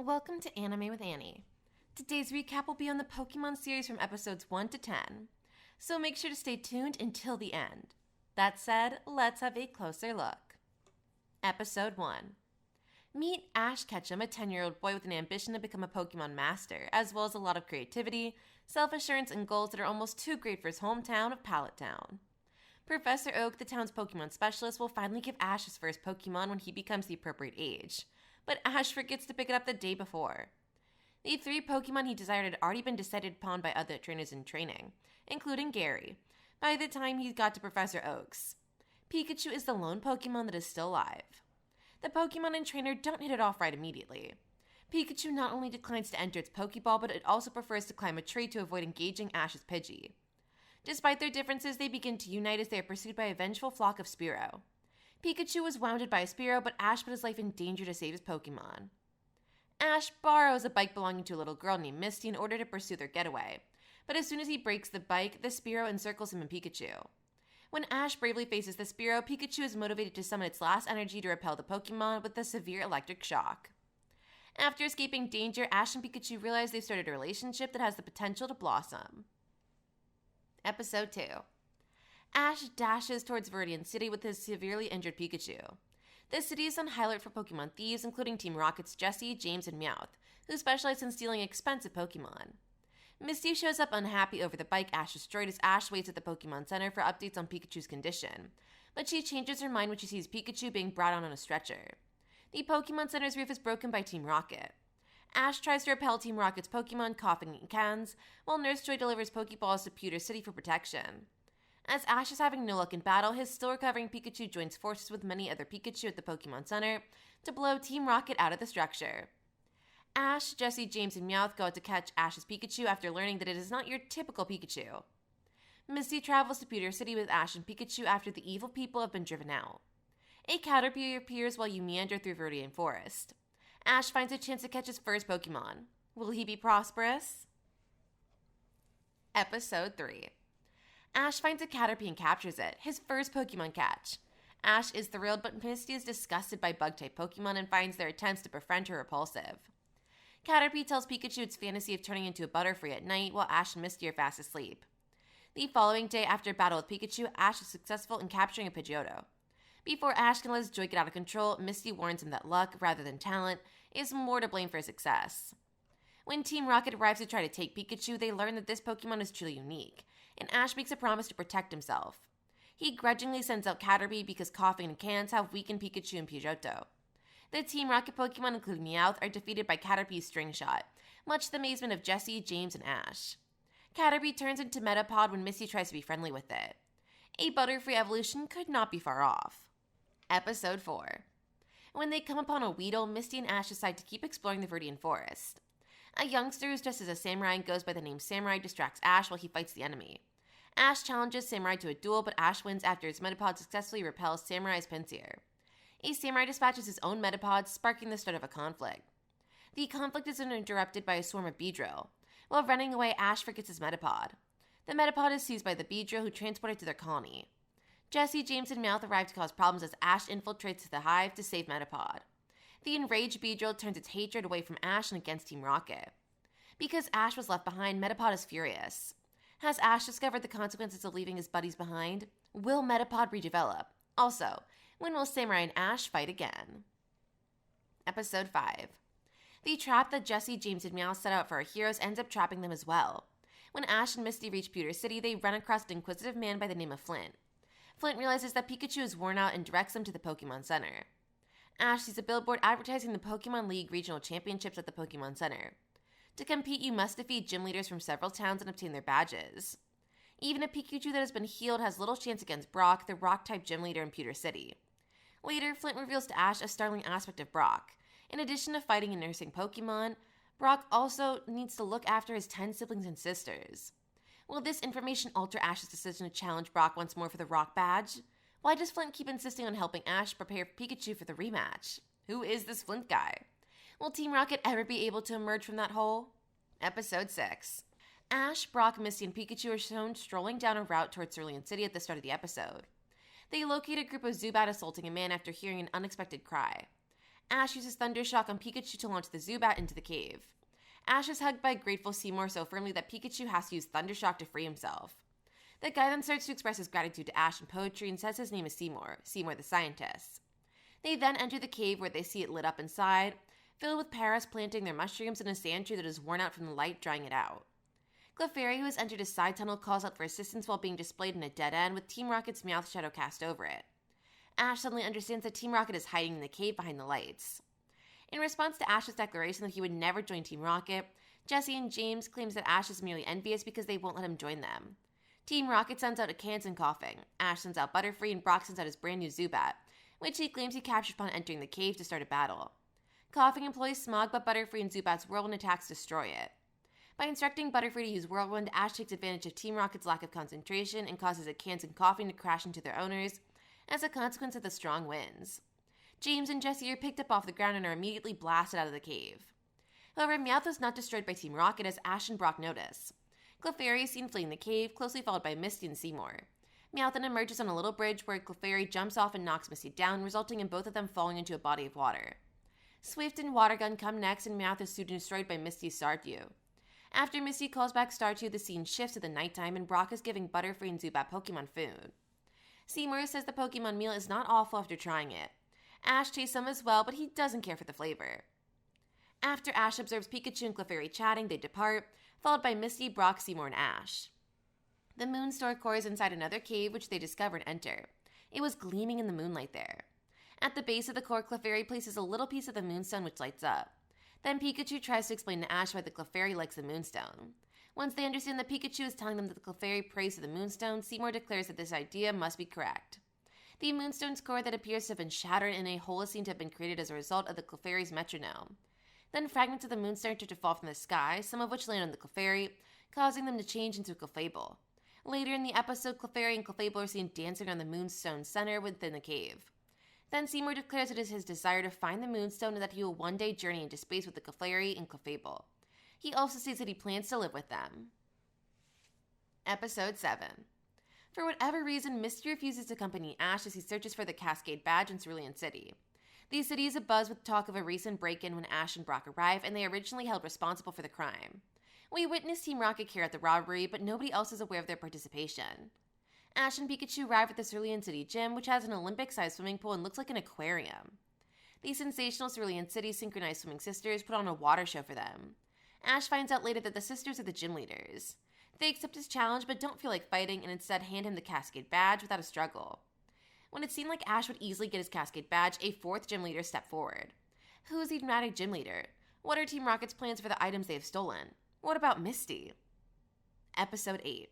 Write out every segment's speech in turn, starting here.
Welcome to Anime with Annie. Today's recap will be on the Pokemon series from episodes 1 to 10, so make sure to stay tuned until the end. That said, let's have a closer look. Episode 1. Meet Ash Ketchum, a 10-year-old boy with an ambition to become a Pokemon master, as well as a lot of creativity, self-assurance, and goals that are almost too great for his hometown of Pallet Town. Professor Oak, the town's Pokemon specialist, will finally give Ash his first Pokemon when he becomes the appropriate age, but Ash forgets to pick it up the day before. The 3 Pokemon he desired had already been decided upon by other trainers in training, including Gary, by the time he got to Professor Oak's. Pikachu is the lone Pokemon that is still alive. The Pokemon and trainer don't hit it off right immediately. Pikachu not only declines to enter its Pokeball, but it also prefers to climb a tree to avoid engaging Ash's Pidgey. Despite their differences, they begin to unite as they are pursued by a vengeful flock of Spearow. Pikachu was wounded by a Spearow, but Ash put his life in danger to save his Pokemon. Ash borrows a bike belonging to a little girl named Misty in order to pursue their getaway, but as soon as he breaks the bike, the Spearow encircles him and Pikachu. When Ash bravely faces the Spearow, Pikachu is motivated to summon its last energy to repel the Pokemon with a severe electric shock. After escaping danger, Ash and Pikachu realize they've started a relationship that has the potential to blossom. Episode 2. Ash dashes towards Viridian City with his severely injured Pikachu. The city is on high alert for Pokemon thieves, including Team Rocket's Jessie, James, and Meowth, who specialize in stealing expensive Pokemon. Misty shows up unhappy over the bike Ash destroyed as Ash waits at the Pokemon Center for updates on Pikachu's condition, but she changes her mind when she sees Pikachu being brought on a stretcher. The Pokemon Center's roof is broken by Team Rocket. Ash tries to repel Team Rocket's Pokemon, coughing in cans, while Nurse Joy delivers Pokeballs to Pewter City for protection. As Ash is having no luck in battle, his still recovering Pikachu joins forces with many other Pikachu at the Pokemon Center to blow Team Rocket out of the structure. Ash, Jessie, James, and Meowth go out to catch Ash's Pikachu after learning that it is not your typical Pikachu. Misty travels to Pewter City with Ash and Pikachu after the evil people have been driven out. A Caterpie appears while you meander through Viridian Forest. Ash finds a chance to catch his first Pokemon. Will he be prosperous? Episode 3. Ash finds a Caterpie and captures it, his first Pokemon catch. Ash is thrilled, but Misty is disgusted by bug-type Pokemon and finds their attempts to befriend her repulsive. Caterpie tells Pikachu its fantasy of turning into a Butterfree at night while Ash and Misty are fast asleep. The following day, after a battle with Pikachu, Ash is successful in capturing a Pidgeotto. Before Ash can let his joy get out of control, Misty warns him that luck, rather than talent, is more to blame for his success. When Team Rocket arrives to try to take Pikachu, they learn that this Pokemon is truly unique, and Ash makes a promise to protect himself. He grudgingly sends out Caterpie because coughing and cans have weakened Pikachu and Pidgeotto. The Team Rocket Pokemon, including Meowth, are defeated by Caterpie's String Shot, much to the amazement of Jessie, James, and Ash. Caterpie turns into Metapod when Misty tries to be friendly with it. A Butterfree evolution could not be far off. Episode 4. When they come upon a Weedle, Misty and Ash decide to keep exploring the Viridian Forest. A youngster who's dressed as a samurai and goes by the name Samurai distracts Ash while he fights the enemy. Ash challenges Samurai to a duel, but Ash wins after his Metapod successfully repels Samurai's Pinsir. A Samurai dispatches his own Metapod, sparking the start of a conflict. The conflict is interrupted by a swarm of Beedrill. While running away, Ash forgets his Metapod. The Metapod is seized by the Beedrill, who transport it to their colony. Jessie, James, and Meowth arrive to cause problems as Ash infiltrates the hive to save Metapod. The enraged Beedrill turns its hatred away from Ash and against Team Rocket. Because Ash was left behind, Metapod is furious. Has Ash discovered the consequences of leaving his buddies behind? Will Metapod redevelop? Also, when will Samurai and Ash fight again? Episode 5. The trap that Jessie, James, and Meowth set out for our heroes ends up trapping them as well. When Ash and Misty reach Pewter City, they run across an inquisitive man by the name of Flint. Flint realizes that Pikachu is worn out and directs them to the Pokemon Center. Ash sees a billboard advertising the Pokemon League Regional Championships at the Pokemon Center. To compete, you must defeat gym leaders from several towns and obtain their badges. Even a Pikachu that has been healed has little chance against Brock, the rock-type gym leader in Pewter City. Later, Flint reveals to Ash a startling aspect of Brock. In addition to fighting and nursing Pokemon, Brock also needs to look after his 10 siblings and sisters. Will this information alter Ash's decision to challenge Brock once more for the Rock Badge? Why does Flint keep insisting on helping Ash prepare Pikachu for the rematch? Who is this Flint guy? Will Team Rocket ever be able to emerge from that hole? Episode 6. Ash, Brock, Misty, and Pikachu are shown strolling down a route towards Cerulean City at the start of the episode. They locate a group of Zubat assaulting a man after hearing an unexpected cry. Ash uses Thunder Shock on Pikachu to launch the Zubat into the cave. Ash is hugged by grateful Seymour so firmly that Pikachu has to use Thunder Shock to free himself. The guy then starts to express his gratitude to Ash in poetry and says his name is Seymour the scientist. They then enter the cave where they see it lit up inside, filled with Paras planting their mushrooms in a sand tree that is worn out from the light, drying it out. Clefairy, who has entered a side tunnel, calls out for assistance while being displayed in a dead end with Team Rocket's Meowth shadow cast over it. Ash suddenly understands that Team Rocket is hiding in the cave behind the lights. In response to Ash's declaration that he would never join Team Rocket, Jessie and James claims that Ash is merely envious because they won't let him join them. Team Rocket sends out a Kansan coughing. Ash sends out Butterfree and Brock sends out his brand new Zubat, which he claims he captured upon entering the cave to start a battle. Coughing employs Smog, but Butterfree and Zubat's Whirlwind attacks destroy it. By instructing Butterfree to use Whirlwind, Ash takes advantage of Team Rocket's lack of concentration and causes a Kansan coughing to crash into their owners as a consequence of the strong winds. James and Jessie are picked up off the ground and are immediately blasted out of the cave. However, Meowth was not destroyed by Team Rocket as Ash and Brock notice. Clefairy is seen fleeing the cave, closely followed by Misty and Seymour. Meowth then emerges on a little bridge where Clefairy jumps off and knocks Misty down, resulting in both of them falling into a body of water. Swift and Watergun come next, and Meowth is soon destroyed by Misty's Stardew. After Misty calls back Stardew, the scene shifts to the nighttime, and Brock is giving Butterfree and Zubat Pokemon food. Seymour says the Pokemon meal is not awful after trying it. Ash tastes some as well, but he doesn't care for the flavor. After Ash observes Pikachu and Clefairy chatting, they depart, followed by Misty, Brock, Seymour, and Ash. The Moonstore core is inside another cave, which they discover and enter. It was gleaming in the moonlight there. At the base of the core, Clefairy places a little piece of the Moonstone which lights up. Then Pikachu tries to explain to Ash why the Clefairy likes the Moonstone. Once they understand that Pikachu is telling them that the Clefairy prays to the Moonstone, Seymour declares that this idea must be correct. The Moonstone's core that appears to have been shattered in a hole is seen to have been created as a result of the Clefairy's metronome. Then fragments of the Moonstone start to fall from the sky, some of which land on the Clefairy, causing them to change into a Clefable. Later in the episode, Clefairy and Clefable are seen dancing on the Moonstone center within the cave. Then Seymour declares it is his desire to find the Moonstone and that he will one day journey into space with the Clefairy and Clefable. He also states that he plans to live with them. Episode 7. For whatever reason, Misty refuses to accompany Ash as he searches for the Cascade Badge in Cerulean City. The city is abuzz with talk of a recent break-in when Ash and Brock arrive, and they are originally held responsible for the crime. We witness Team Rocket carry out the robbery, but nobody else is aware of their participation. Ash and Pikachu arrive at the Cerulean City gym, which has an Olympic-sized swimming pool and looks like an aquarium. The sensational Cerulean City synchronized swimming sisters put on a water show for them. Ash finds out later that the sisters are the gym leaders. They accept his challenge but don't feel like fighting and instead hand him the Cascade Badge without a struggle. When it seemed like Ash would easily get his Cascade Badge, a fourth gym leader stepped forward. Who is the dramatic gym leader? What are Team Rocket's plans for the items they have stolen? What about Misty? Episode 8.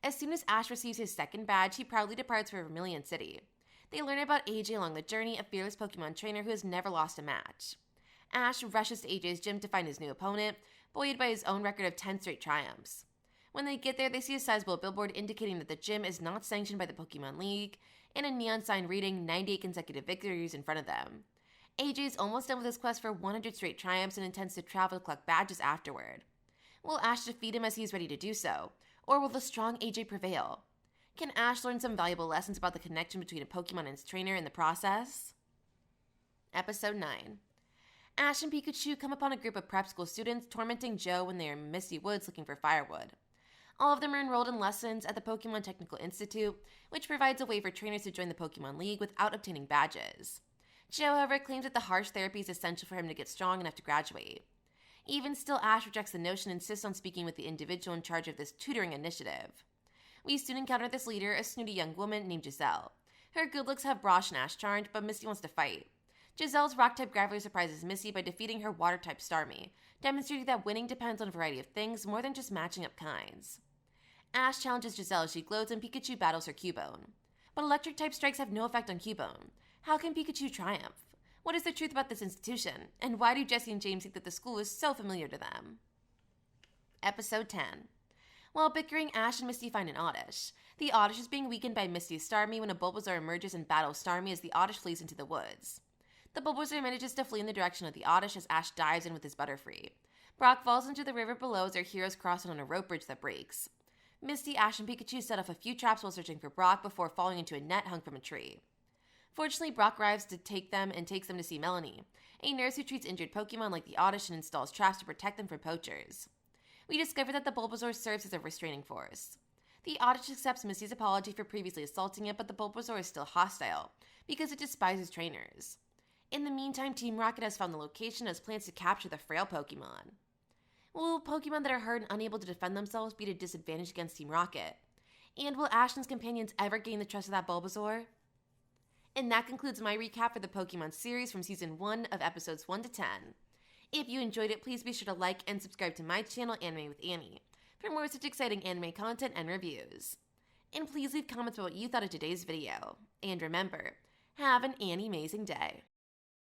As soon as Ash receives his second badge, he proudly departs for Vermilion City. They learn about AJ along the journey, a fearless Pokemon trainer who has never lost a match. Ash rushes to AJ's gym to find his new opponent, buoyed by his own record of 10 straight triumphs. When they get there, they see a sizable billboard indicating that the gym is not sanctioned by the Pokemon League, and a neon sign reading 98 consecutive victories in front of them. AJ is almost done with his quest for 100 straight triumphs and intends to travel to collect badges afterward. Will Ash defeat him as he is ready to do so, or will the strong AJ prevail? Can Ash learn some valuable lessons about the connection between a Pokemon and its trainer in the process? Episode 9. Ash and Pikachu come upon a group of prep school students tormenting Joe when they are in Misty Woods looking for firewood. All of them are enrolled in lessons at the Pokemon Technical Institute, which provides a way for trainers to join the Pokemon League without obtaining badges. Joe, however, claims that the harsh therapy is essential for him to get strong enough to graduate. Even still, Ash rejects the notion and insists on speaking with the individual in charge of this tutoring initiative. We soon encounter this leader, a snooty young woman named Giselle. Her good looks have Brosh and Ash charmed, but Misty wants to fight. Giselle's rock-type gravely surprises Misty by defeating her water-type Starmie, demonstrating that winning depends on a variety of things more than just matching up kinds. Ash challenges Giselle as she gloats and Pikachu battles her Cubone. But electric-type strikes have no effect on Cubone. How can Pikachu triumph? What is the truth about this institution? And why do Jessie and James think that the school is so familiar to them? Episode 10. While bickering, Ash and Misty find an Oddish. The Oddish is being weakened by Misty's Starmie when a Bulbasaur emerges and battles Starmie as the Oddish flees into the woods. The Bulbasaur manages to flee in the direction of the Oddish as Ash dives in with his Butterfree. Brock falls into the river below as their heroes cross on a rope bridge that breaks. Misty, Ash, and Pikachu set off a few traps while searching for Brock before falling into a net hung from a tree. Fortunately, Brock arrives to take them and takes them to see Melanie, a nurse who treats injured Pokemon like the Oddish and installs traps to protect them from poachers. We discover that the Bulbasaur serves as a restraining force. The Oddish accepts Misty's apology for previously assaulting it, but the Bulbasaur is still hostile, because it despises trainers. In the meantime, Team Rocket has found the location and has plans to capture the frail Pokemon. Will Pokemon that are hurt and unable to defend themselves be at a disadvantage against Team Rocket? And will Ash and his companions ever gain the trust of that Bulbasaur? And that concludes my recap for the Pokemon series from Season 1 of Episodes 1 to 10. If you enjoyed it, please be sure to like and subscribe to my channel, Anime with Annie, for more such exciting anime content and reviews. And please leave comments about what you thought of today's video. And remember, have an Annie-mazing day.